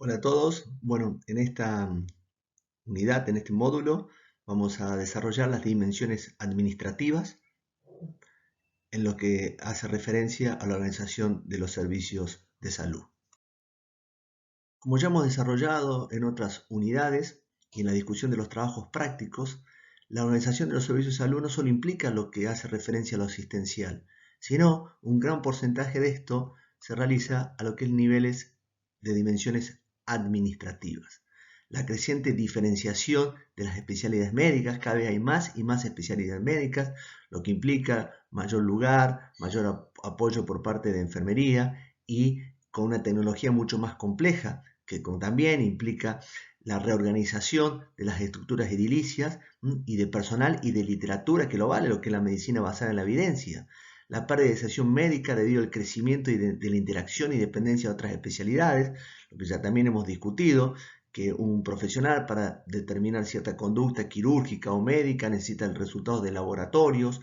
Hola a todos. Bueno, en esta unidad, en este módulo, vamos a desarrollar las dimensiones administrativas en lo que hace referencia a la organización de los servicios de salud. Como ya hemos desarrollado en otras unidades y en la discusión de los trabajos prácticos, la organización de los servicios de salud no solo implica lo que hace referencia a lo asistencial, sino un gran porcentaje de esto se realiza a lo que es niveles de dimensiones administrativas. La creciente diferenciación de las especialidades médicas, cada vez hay más y más especialidades médicas, lo que implica mayor lugar, mayor apoyo por parte de enfermería y con una tecnología mucho más compleja, que también implica la reorganización de las estructuras edilicias y de personal y de literatura que lo vale, lo que es la medicina basada en la evidencia. La periodización médica debido al crecimiento de la interacción y dependencia de otras especialidades, lo que ya también hemos discutido, que un profesional para determinar cierta conducta quirúrgica o médica necesita el resultado de laboratorios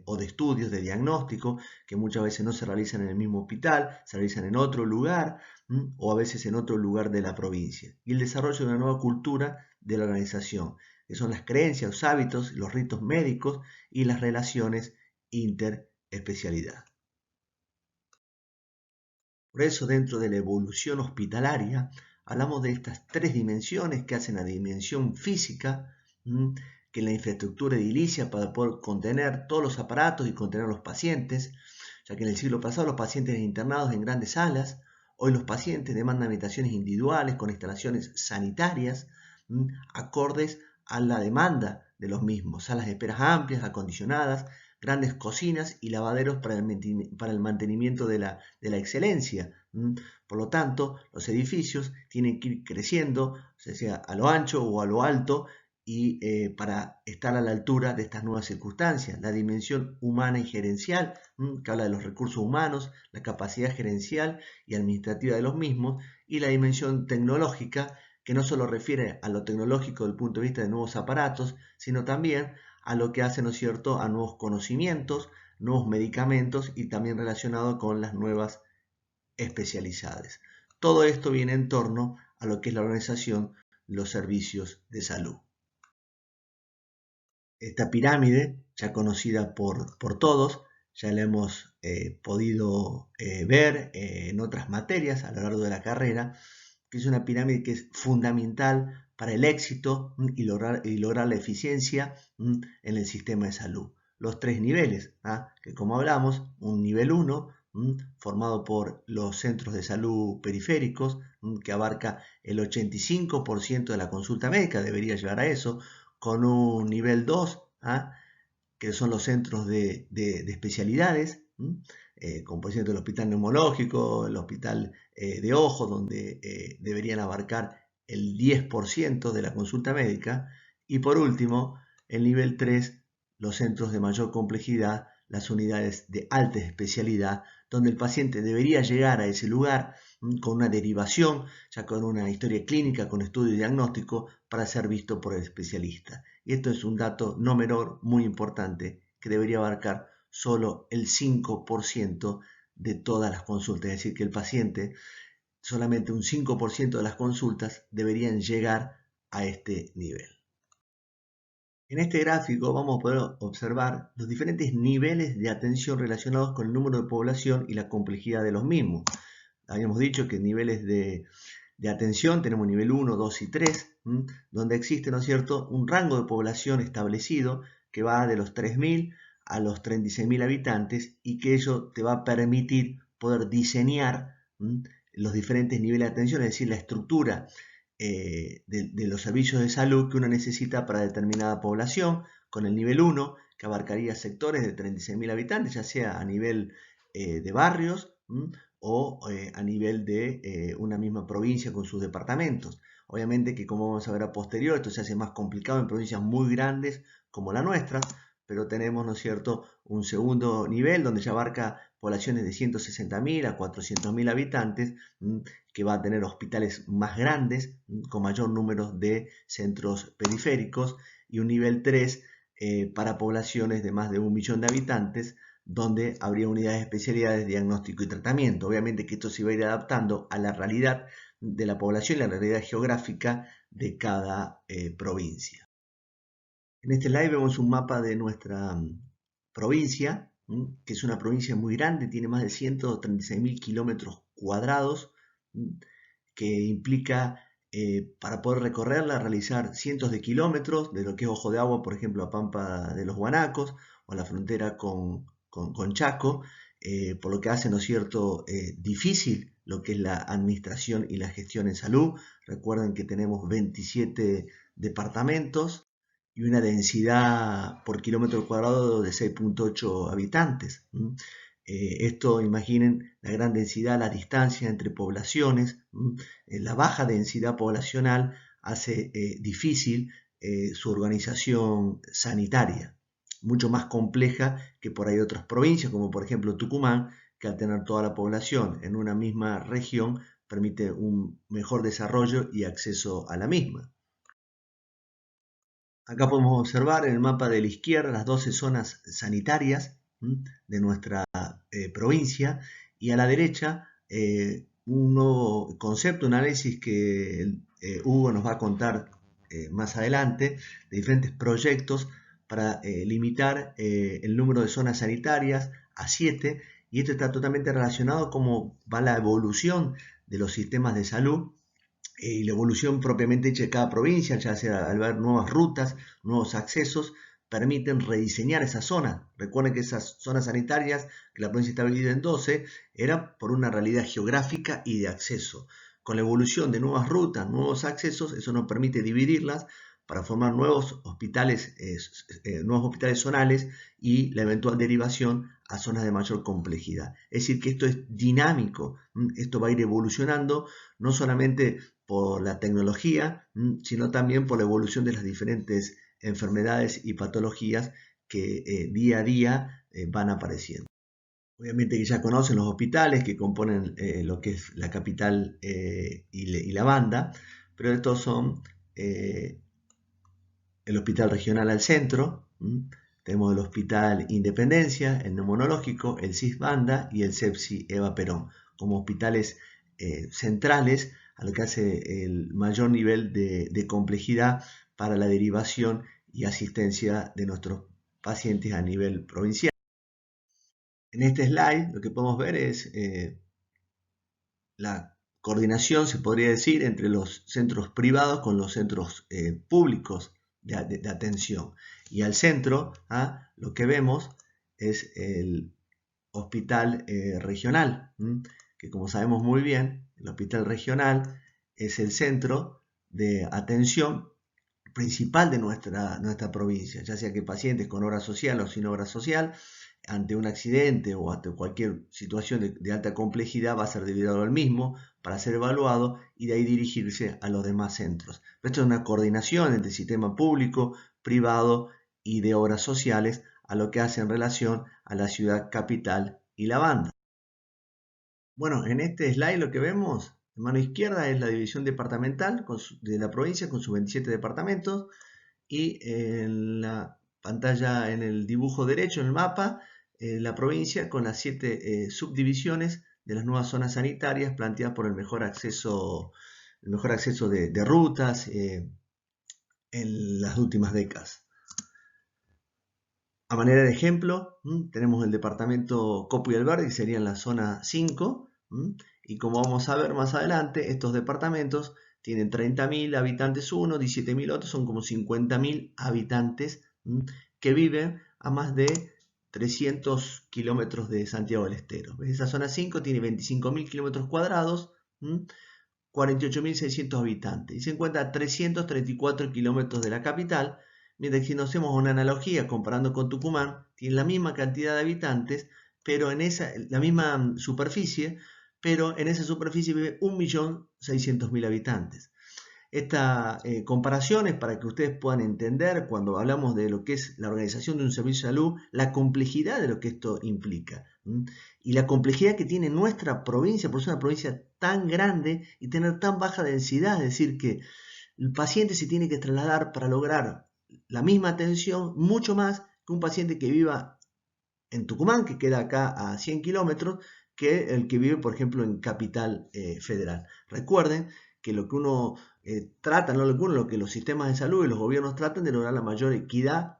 o de estudios de diagnóstico que muchas veces no se realizan en el mismo hospital, se realizan en otro lugar o a veces en otro lugar de la provincia. Y el desarrollo de una nueva cultura de la organización, que son las creencias, los hábitos, los ritos médicos y las relaciones interespecialidad. Por eso, dentro de la evolución hospitalaria, hablamos de estas tres dimensiones que hacen la dimensión física, que es la infraestructura edilicia para poder contener todos los aparatos y contener a los pacientes, ya que en el siglo pasado los pacientes eran internados en grandes salas, hoy los pacientes demandan habitaciones individuales con instalaciones sanitarias, acordes a la demanda de los mismos, salas de esperas amplias, acondicionadas, grandes cocinas y lavaderos para el mantenimiento de la excelencia. Por lo tanto, los edificios tienen que ir creciendo, sea a lo ancho o a lo alto, y para estar a la altura de estas nuevas circunstancias. La dimensión humana y gerencial, que habla de los recursos humanos, la capacidad gerencial y administrativa de los mismos, y la dimensión tecnológica, que no solo refiere a lo tecnológico desde el punto de vista de nuevos aparatos, sino también a lo que hace, ¿no es cierto?, a nuevos conocimientos, nuevos medicamentos y también relacionado con las nuevas especialidades. Todo esto viene en torno a lo que es la organización de los servicios de salud. Esta pirámide, ya conocida por todos, ya la hemos podido ver en otras materias a lo largo de la carrera, que es una pirámide que es fundamental para el éxito y lograr la eficiencia en el sistema de salud. Los tres niveles, que como hablamos, un nivel 1, formado por los centros de salud periféricos, que abarca el 85% de la consulta médica, debería llegar a eso, con un nivel 2, que son los centros de especialidades, como por ejemplo el hospital neumológico, el hospital de ojo, donde deberían abarcar el 10% de la consulta médica, y por último, el nivel 3, los centros de mayor complejidad, las unidades de alta especialidad, donde el paciente debería llegar a ese lugar con una derivación, ya con una historia clínica, con estudio y diagnóstico, para ser visto por el especialista. Y esto es un dato no menor, muy importante, que debería abarcar solo el 5% de todas las consultas. Es decir, que el paciente, solamente un 5% de las consultas deberían llegar a este nivel. En este gráfico vamos a poder observar los diferentes niveles de atención relacionados con el número de población y la complejidad de los mismos. Habíamos dicho que niveles de atención tenemos nivel 1, 2 y 3, donde existe, ¿no es cierto?, un rango de población establecido que va de los 3.000 a los 36.000 habitantes y que ello te va a permitir poder diseñar los diferentes niveles de atención, es decir, la estructura de los servicios de salud que uno necesita para determinada población, con el nivel 1, que abarcaría sectores de 36.000 habitantes, ya sea a nivel de barrios o a nivel de una misma provincia con sus departamentos. Obviamente que, como vamos a ver a posterior, esto se hace más complicado en provincias muy grandes como la nuestra, pero tenemos, ¿no es cierto?, un segundo nivel donde ya abarca poblaciones de 160.000 a 400.000 habitantes, que va a tener hospitales más grandes, con mayor número de centros periféricos, y un nivel 3 para poblaciones de más de 1 millón de habitantes, donde habría unidades de especialidades, diagnóstico y tratamiento. Obviamente que esto se va a ir adaptando a la realidad de la población y a la realidad geográfica de cada provincia. En este slide vemos un mapa de nuestra provincia, que es una provincia muy grande, tiene más de 136.000 kilómetros cuadrados, que implica para poder recorrerla realizar cientos de kilómetros de lo que es Ojo de Agua, por ejemplo, a Pampa de los Guanacos o a la frontera con Chaco, por lo que hace, ¿no es cierto?, difícil lo que es la administración y la gestión en salud. Recuerden que tenemos 27 departamentos y una densidad por kilómetro cuadrado de 6.8 habitantes. Esto, imaginen la gran densidad, la distancia entre poblaciones, la baja densidad poblacional hace difícil su organización sanitaria, mucho más compleja que por ahí otras provincias, como por ejemplo Tucumán, que al tener toda la población en una misma región permite un mejor desarrollo y acceso a la misma. Acá podemos observar en el mapa de la izquierda las 12 zonas sanitarias de nuestra provincia, y a la derecha un nuevo concepto, un análisis que Hugo nos va a contar más adelante, de diferentes proyectos para limitar el número de zonas sanitarias a 7, y esto está totalmente relacionado con cómo va la evolución de los sistemas de salud y la evolución propiamente hecha de cada provincia, ya sea al ver nuevas rutas, nuevos accesos, permiten rediseñar esa zona. Recuerden que esas zonas sanitarias, que la provincia está dividida en 12, era por una realidad geográfica y de acceso. Con la evolución de nuevas rutas, nuevos accesos, eso nos permite dividirlas para formar nuevos hospitales zonales y la eventual derivación a zonas de mayor complejidad. Es decir, que esto es dinámico, esto va a ir evolucionando, no solamente por la tecnología, sino también por la evolución de las diferentes enfermedades y patologías que día a día van apareciendo. Obviamente que ya conocen los hospitales que componen lo que es la capital y la banda, pero estos son el Hospital Regional al Centro, tenemos el Hospital Independencia, el Neumonológico, el CIS Banda y el CEPSI Eva Perón, como hospitales centrales a lo que hace el mayor nivel de complejidad para la derivación y asistencia de nuestros pacientes a nivel provincial. En este slide lo que podemos ver es la coordinación, se podría decir, entre los centros privados con los centros públicos de atención. Y al centro, lo que vemos es el hospital regional, que como sabemos muy bien, el hospital regional es el centro de atención principal de nuestra provincia, ya sea que pacientes con obra social o sin obra social, ante un accidente o ante cualquier situación de alta complejidad, va a ser derivado al mismo para ser evaluado y de ahí dirigirse a los demás centros. Pero esto es una coordinación entre el sistema público, privado y de obras sociales a lo que hace en relación a la ciudad capital y la banda. Bueno, en este slide lo que vemos en mano izquierda es la división departamental de la provincia con sus 27 departamentos, y en la pantalla, en el dibujo derecho, en el mapa, la provincia con las 7 subdivisiones de las nuevas zonas sanitarias planteadas por el mejor acceso de rutas en las últimas décadas. A manera de ejemplo, tenemos el departamento Copo y Alberdi, que sería en la zona 5, y como vamos a ver más adelante, estos departamentos tienen 30.000 habitantes uno, 17.000 otros, son como 50.000 habitantes que viven a más de 300 kilómetros de Santiago del Estero. Esa zona 5 tiene 25.000 kilómetros cuadrados, 48.600 habitantes, y se encuentra a 334 kilómetros de la capital, mientras que si nos hacemos una analogía comparando con Tucumán, tiene la misma cantidad de habitantes, pero en la misma superficie, pero en esa superficie vive 1.600.000 habitantes. Esta comparación es para que ustedes puedan entender, cuando hablamos de lo que es la organización de un servicio de salud, la complejidad de lo que esto implica. Y la complejidad que tiene nuestra provincia, por ser una provincia tan grande y tener tan baja densidad, es decir, que el paciente se tiene que trasladar para lograr la misma atención mucho más que un paciente que viva en Tucumán, que queda acá a 100 kilómetros, que el que vive, por ejemplo, en Capital Federal. Recuerden que lo que uno trata, no lo que los sistemas de salud y los gobiernos tratan de lograr la mayor equidad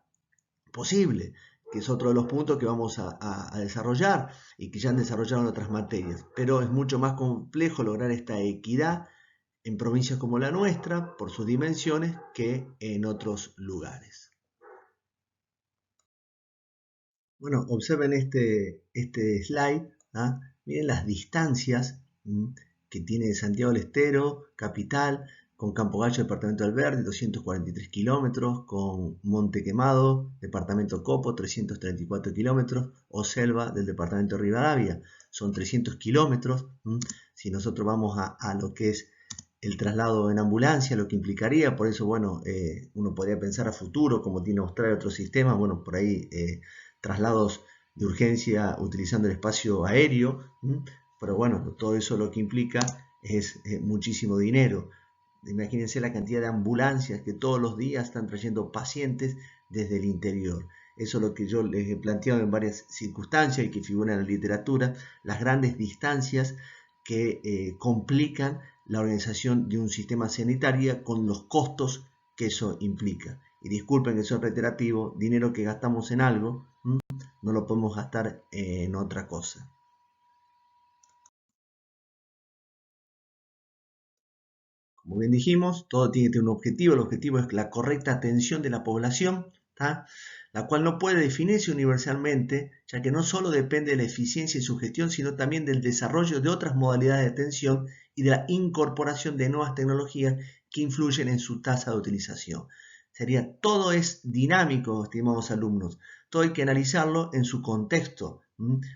posible, que es otro de los puntos que vamos a desarrollar y que ya han desarrollado en otras materias. Pero es mucho más complejo lograr esta equidad en provincias como la nuestra, por sus dimensiones, que en otros lugares. Bueno, observen este slide. ¿Ah? Miren las distancias que tiene Santiago del Estero, capital, con Campo Gallo, departamento de Alberdi, 243 kilómetros, con Monte Quemado, departamento Copo, 334 kilómetros, o Selva del departamento de Rivadavia, son 300 kilómetros. Si nosotros vamos a lo que es el traslado en ambulancia, lo que implicaría, por eso, bueno, uno podría pensar a futuro, como tiene Australia otro sistema, bueno, por ahí traslados de urgencia utilizando el espacio aéreo, pero bueno, todo eso lo que implica es muchísimo dinero. Imagínense la cantidad de ambulancias que todos los días están trayendo pacientes desde el interior. Eso es lo que yo les he planteado en varias circunstancias y que figura en la literatura, las grandes distancias que complican la organización de un sistema sanitario con los costos que eso implica. Y disculpen que soy reiterativo, dinero que gastamos en algo, no lo podemos gastar en otra cosa. Como bien dijimos, todo tiene que tener un objetivo. El objetivo es la correcta atención de la población, ¿tá? La cual no puede definirse universalmente, ya que no solo depende de la eficiencia y su gestión, sino también del desarrollo de otras modalidades de atención y de la incorporación de nuevas tecnologías que influyen en su tasa de utilización. Todo es dinámico, estimados alumnos. Todo hay que analizarlo en su contexto.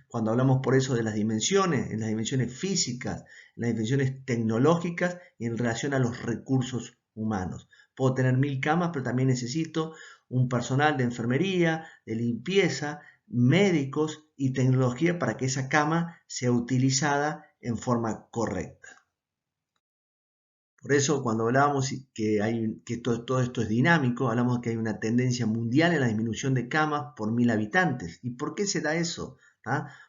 Cuando hablamos por eso de las dimensiones, en las dimensiones físicas, en las dimensiones tecnológicas y en relación a los recursos humanos. Puedo tener 1000 camas, pero también necesito un personal de enfermería, de limpieza, médicos y tecnología para que esa cama sea utilizada en forma correcta. Por eso cuando hablábamos que todo esto es dinámico, hablamos que hay una tendencia mundial en la disminución de camas por 1000 habitantes. ¿Y por qué se da eso?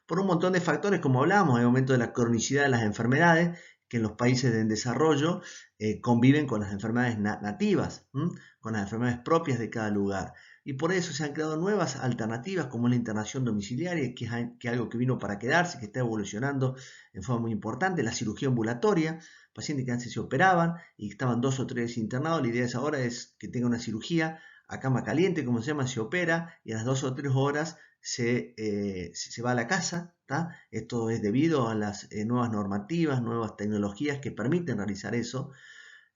Por un montón de factores, como hablábamos, el aumento de la cronicidad de las enfermedades, que en los países en desarrollo conviven con las enfermedades nativas, con las enfermedades propias de cada lugar. Y por eso se han creado nuevas alternativas como la internación domiciliaria, que es algo que vino para quedarse, que está evolucionando en forma muy importante, la cirugía ambulatoria, pacientes que antes se operaban y estaban 2 o 3 internados, la idea ahora es que tenga una cirugía a cama caliente, como se llama, se opera y a las 2 o 3 horas se va a la casa. Esto es debido a las nuevas normativas, nuevas tecnologías que permiten realizar eso.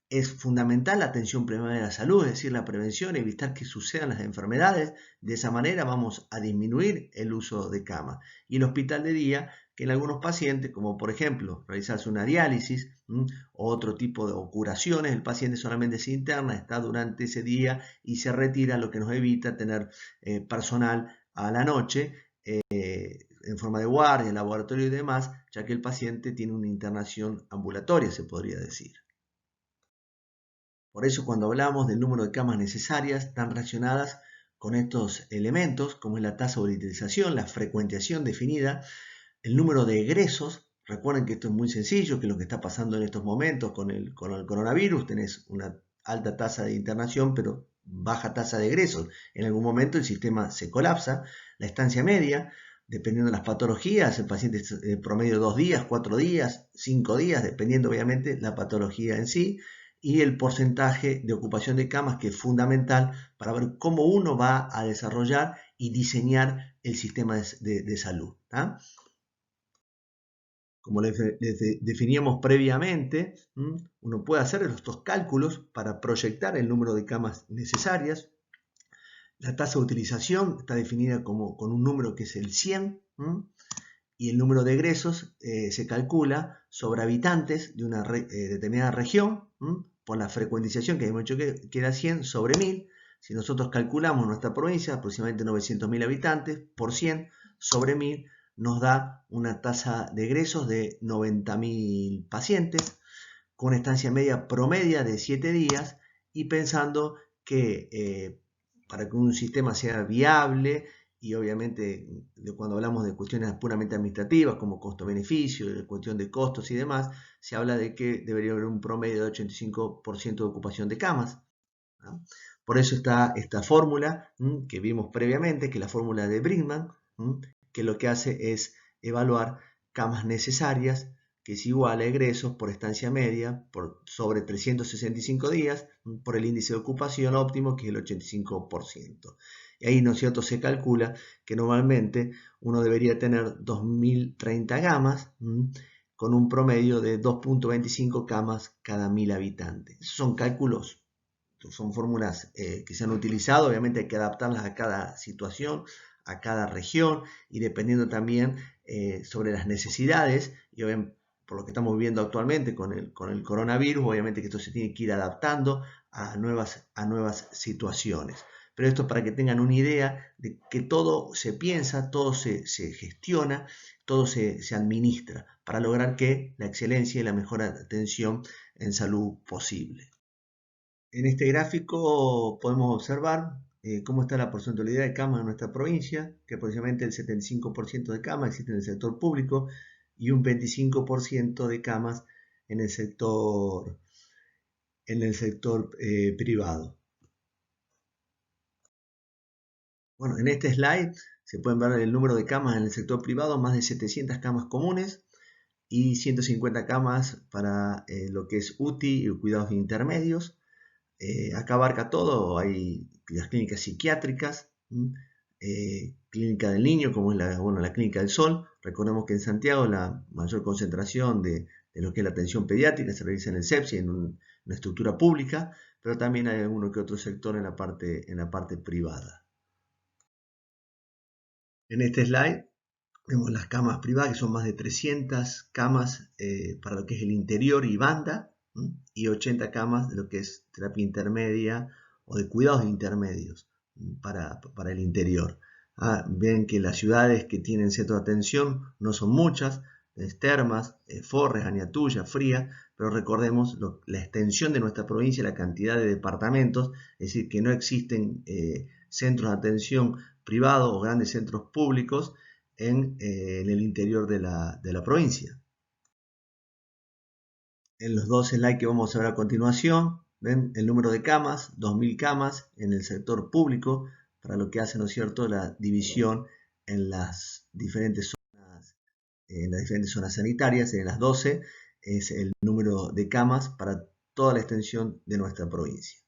Es fundamental la atención primaria de la salud, es decir, la prevención, evitar que sucedan las enfermedades. De esa manera vamos a disminuir el uso de cama. Y el hospital de día, que en algunos pacientes, como por ejemplo realizarse una diálisis o otro tipo de curaciones, el paciente solamente se interna, está durante ese día y se retira, lo que nos evita tener personal a la noche en forma de guardia, laboratorio y demás, ya que el paciente tiene una internación ambulatoria, se podría decir. Por eso cuando hablamos del número de camas necesarias, están relacionadas con estos elementos, como es la tasa de utilización, la frecuentación definida, el número de egresos. Recuerden que esto es muy sencillo, que lo que está pasando en estos momentos con el coronavirus, tenés una alta tasa de internación, pero baja tasa de egresos. En algún momento el sistema se colapsa. La estancia media, dependiendo de las patologías, el paciente promedio 2 días, 4 días, 5 días, dependiendo obviamente la patología en sí, y el porcentaje de ocupación de camas, que es fundamental para ver cómo uno va a desarrollar y diseñar el sistema de salud. Como les definíamos previamente, uno puede hacer estos cálculos para proyectar el número de camas necesarias. La tasa de utilización está definida con un número que es el 100, y el número de egresos se calcula sobre habitantes de una determinada región, por la frecuentización que hemos dicho que era 100 sobre 1000. Si nosotros calculamos nuestra provincia, aproximadamente 900.000 habitantes, por 100 sobre 1000, nos da una tasa de egresos de 90.000 pacientes, con una estancia media promedia de 7 días, y pensando que para que un sistema sea viable y obviamente cuando hablamos de cuestiones puramente administrativas como costo-beneficio, cuestión de costos y demás, se habla de que debería haber un promedio de 85% de ocupación de camas, ¿no? Por eso está esta fórmula que vimos previamente, que es la fórmula de Brinkman, que lo que hace es evaluar camas necesarias, que es igual a egresos por estancia media por sobre 365 días por el índice de ocupación óptimo, que es el 85%. Y ahí, ¿no es cierto?, se calcula que normalmente uno debería tener 2030 camas con un promedio de 2.25 camas cada 1000 habitantes. Esos son cálculos, son fórmulas que se han utilizado, obviamente hay que adaptarlas a cada situación, a cada región y dependiendo también sobre las necesidades y obviamente por lo que estamos viviendo actualmente con el coronavirus, obviamente que esto se tiene que ir adaptando a nuevas situaciones. Pero esto es para que tengan una idea de que todo se piensa, todo se gestiona, todo se administra para lograr que la excelencia y la mejor atención en salud posible. En este gráfico podemos observar cómo está la porcentualidad de camas en nuestra provincia, que aproximadamente el 75% de camas existen en el sector público y un 25% de camas en el sector privado. Bueno, en este slide se pueden ver el número de camas en el sector privado, más de 700 camas comunes y 150 camas para lo que es UTI y cuidados intermedios. Acá abarca todo, hay las clínicas psiquiátricas, clínica del niño, como es la Clínica del Sol. Recordemos que en Santiago la mayor concentración de lo que es la atención pediátrica se realiza en el CEPSI, en una estructura pública, pero también hay alguno que otro sector en la parte privada. En este slide vemos las camas privadas, que son más de 300 camas para lo que es el interior y banda, y 80 camas de lo que es terapia intermedia o de cuidados intermedios para el interior. Ven que las ciudades que tienen centro de atención no son muchas, Termas, Forres, Aniatuya, Fría, pero recordemos la extensión de nuestra provincia, la cantidad de departamentos, es decir, que no existen centros de atención privados o grandes centros públicos en el interior de la provincia. En los dos slides que vamos a ver a continuación, ven el número de camas, 2000 camas en el sector público, para lo que hace, ¿no es cierto?, la división en las diferentes zonas sanitarias. En las 12 es el número de camas para toda la extensión de nuestra provincia.